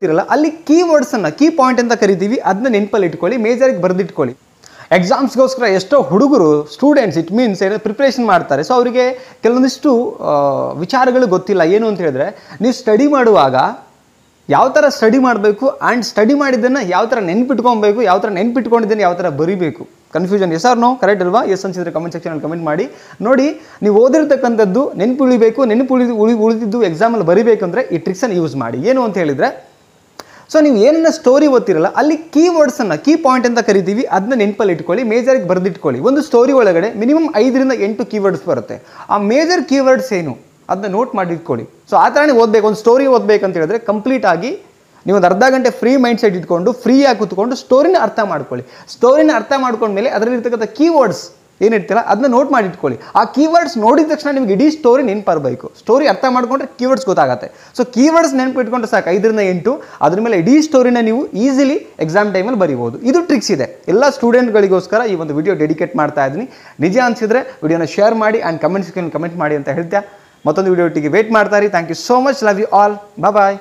ಇರಲ್ಲ ಅಲ್ಲಿ ಕೀವರ್ಡ್ಸನ್ನು key point ಅಂತ ಕರಿತೀವಿ, ಅದನ್ನ ನೆನಪಲ್ಲಿ ಇಟ್ಕೊಳ್ಳಿ, ಮೇಜರಿಗೆ ಬರೆದಿಟ್ಕೊಳ್ಳಿ. ಎಕ್ಸಾಮ್ಸ್ಗೋಸ್ಕರ ಎಷ್ಟೋ ಹುಡುಗರು ಸ್ಟೂಡೆಂಟ್ಸ್ ಇಟ್ ಮೀನ್ಸ್ ಏನೋ ಪ್ರಿಪ್ರೇಷನ್ ಮಾಡ್ತಾರೆ. ಸೊ ಅವರಿಗೆ ಕೆಲವೊಂದಿಷ್ಟು ವಿಚಾರಗಳು ಗೊತ್ತಿಲ್ಲ. ಏನು ಅಂತ ಹೇಳಿದ್ರೆ, ನೀವು ಸ್ಟಡಿ ಮಾಡುವಾಗ ಯಾವ ಥರ ಸ್ಟಡಿ ಮಾಡಬೇಕು ಆ್ಯಂಡ್ ಸ್ಟಡಿ ಮಾಡಿದ್ದನ್ನು ಯಾವ ಥರ ನೆನ್ಪಿಟ್ಕೊಬೇಕು, ಯಾವ ಥರ ನೆನ್ಪಿಟ್ಕೊಂಡಿದ್ದನ್ನು ಯಾವ ಥರ ಬರೀಬೇಕು. Confusion yes or no? Correct ಅಲ್ವಾ? ಎಸ್ ಅನ್ಸಿದ್ರೆ ಕಮೆಂಟ್ ಸೆಕ್ಷನಲ್ಲಿ ಕಮೆಂಟ್ ಮಾಡಿ. ನೋಡಿ, ನೀವು ಓದಿರ್ತಕ್ಕಂಥದ್ದು ನೆನಪು ಉಳಿಬೇಕು, ಉಳಿದಿದ್ದು ಎಕ್ಸಾಮಲ್ಲಿ ಬರೀಬೇಕಂದ್ರೆ ಈ ಟ್ರಿಕ್ಸನ್ನು ಯೂಸ್ ಮಾಡಿ. ಏನು ಅಂತ ಹೇಳಿದರೆ, ಸೊ ನೀವು ಏನನ್ನ ಸ್ಟೋರಿ ಓದ್ತಿರಲ್ಲ ಅಲ್ಲಿ ಕೀವರ್ಡ್ಸನ್ನು ಕೀ ಪಾಯಿಂಟ್ ಅಂತ ಕರಿತೀವಿ, ಅದನ್ನ ನೆನಪಲ್ಲಿ ಇಟ್ಕೊಳ್ಳಿ, ಮೇಜರಿಗೆ ಬರೆದಿಟ್ಕೊಳ್ಳಿ. ಒಂದು ಸ್ಟೋರಿ ಒಳಗಡೆ ಮಿನಿಮಮ್ 5 ರಿಂದ 8 ಕೀವರ್ಡ್ಸ್ ಬರುತ್ತೆ. ಆ ಮೇಜರ್ ಕೀವರ್ಡ್ಸ್ ಏನು ಅದನ್ನ ನೋಟ್ ಮಾಡಿ ಇಟ್ಕೊಳ್ಳಿ. ಸೊ ಆ ಥರನೇ ಓದಬೇಕು. ಒಂದು ಸ್ಟೋರಿ ಓದಬೇಕಂತ ಹೇಳಿದ್ರೆ ಕಂಪ್ಲೀಟ್ ಆಗಿ ನೀವು ಒಂದು ಅರ್ಧ ಗಂಟೆ ಫ್ರೀ ಮೈಂಡ್ ಸೆಟ್ ಇಟ್ಕೊಂಡು ಫ್ರೀಯಾಗಿ ಕೂತ್ಕೊಂಡು ಸ್ಟೋರಿನ ಅರ್ಥ ಮಾಡ್ಕೊಳ್ಳಿ. ಸ್ಟೋರಿನ ಅರ್ಥ ಮಾಡ್ಕೊಂಡ್ಮೇಲೆ ಅದರಲ್ಲಿರ್ತಕ್ಕಂಥ ಕೀವರ್ಡ್ಸ್ ಏನಿರ್ತಿಲ್ಲ ಅದನ್ನ ನೋಟ್ ಮಾಡಿ ಇಟ್ಕೊಳ್ಳಿ. ಆ ಕೀವರ್ಡ್ಸ್ ನೋಡಿದ ತಕ್ಷಣ ನಿಮ್ಗೆ ಇಡೀ ಸ್ಟೋರಿ ನೆನಪರಬೇಕು. ಸ್ಟೋರಿ ಅರ್ಥ ಮಾಡ್ಕೊಂಡ್ರೆ ಕೀವರ್ಡ್ಸ್ ಗೊತ್ತಾಗುತ್ತೆ. ಸೊ ಕೀವರ್ಡ್ಸ್ ನೆನಪು ಇಟ್ಕೊಂಡ್ರೆ ಸಾಕು, 5 ರಿಂದ 8. ಅದ್ರ ಮೇಲೆ ಇಡೀ ಸ್ಟೋರಿನ ನೀವು ಈಸಿಲಿ ಎಕ್ಸಾಮ್ ಟೈಮಲ್ಲಿ ಬರೀಬೋದು. ಇದು ಟ್ರಿಕ್ಸ್ ಇದೆ. ಎಲ್ಲ ಸ್ಟೂಡೆಂಟ್ಗಳಿಗೋಸ್ಕರ ಈ ಒಂದು ವಿಡಿಯೋ ಡೆಡಿಕೇಟ್ ಮಾಡ್ತಾ ಇದ್ದೀನಿ. ನಿಜ ಅನಿಸಿದ್ರೆ ವಿಡಿಯೋನ ಶೇರ್ ಮಾಡಿ ಆ್ಯಂಡ್ ಕಮೆಂಟ್ ಸೆಕ್ಷನ್ ಕಮೆಂಟ್ ಮಾಡಿ ಅಂತ ಹೇಳ್ತಾ ಮತ್ತೊಂದು ವಿಡಿಯೋ ಒಟ್ಟಿಗೆ ವೇಟ್ ಮಾಡ್ತಾರೆ. Thank you so much. Love you all. Bye.